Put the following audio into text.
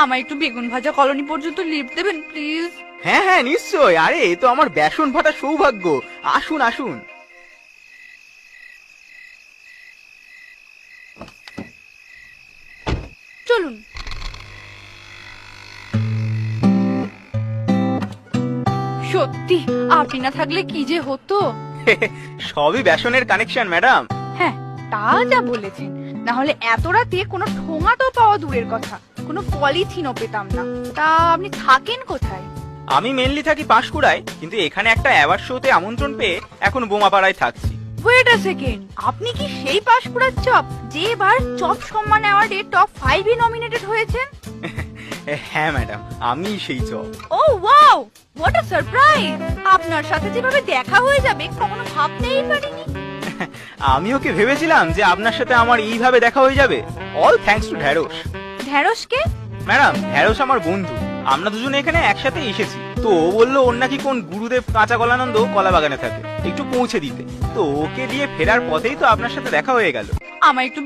আমায় একটু বেগুন ভাজা কলোনি পর্যন্ত লিফট দেবেন প্লিজ? হ্যাঁ হ্যাঁ নিশ্চয়, আরে এ তো আমার বেসন ভাটা সৌভাগ্য। আসুন আসুন। চলুন। সত্যি আপনি না থাকলে কি যে হতো। সবই বেসনের কানেকশন ম্যাডাম। হ্যাঁ, তা যা বলেছেন। না হলে এত রাতে কোনো ঠোঙা তো পাওয়া দূরের কথা, কোনো পলিথিনও পেতাম না। তা আপনি থাকেন কোথায়? আমি মেনলি থাকি পাঁশকুড়ায়, কিন্তু এখানে একটা অ্যাওয়ার্ড শোতে আমন্ত্রণ পেয়ে এখন বোমাপাড়ায় থাকছি। ওয়েট আ সেকেন্ড, আপনি কি সেই পাঁশকুড়ার চপ যে এবার চপ সম্মান অ্যাওয়ার্ডে টপ 5 এ নমিনেটেড হয়েছেন? হ্যাঁ ম্যাডাম, আমি সেই চপ। Oh wow, what a surprise! আপনার সাথে যেভাবে দেখা হয়ে যাবে কখনো ভাবতেই পারিনি। আমি ওকে ভেবেছিলাম যে আপনার সাথে আমার এইভাবে দেখা হয়ে যাবে। অল থ্যাঙ্কস টু ঢ্যাঁড়স। ঢেঁড়সকে? ম্যাডাম, ঢ্যাঁড়স আমার বন্ধু। আমরা দুজনে এখানে একসাথে এসেছি। তো ও বললো ওর নাকি কোন গুরুদেব কাঁচা কলানন্দ কলা বাগানে থাকে, একটু পৌঁছে দিতে। তো ওকে দিয়ে ফেরার পথেই তো আপনার সাথে দেখা হয়ে গেল। আমার একটু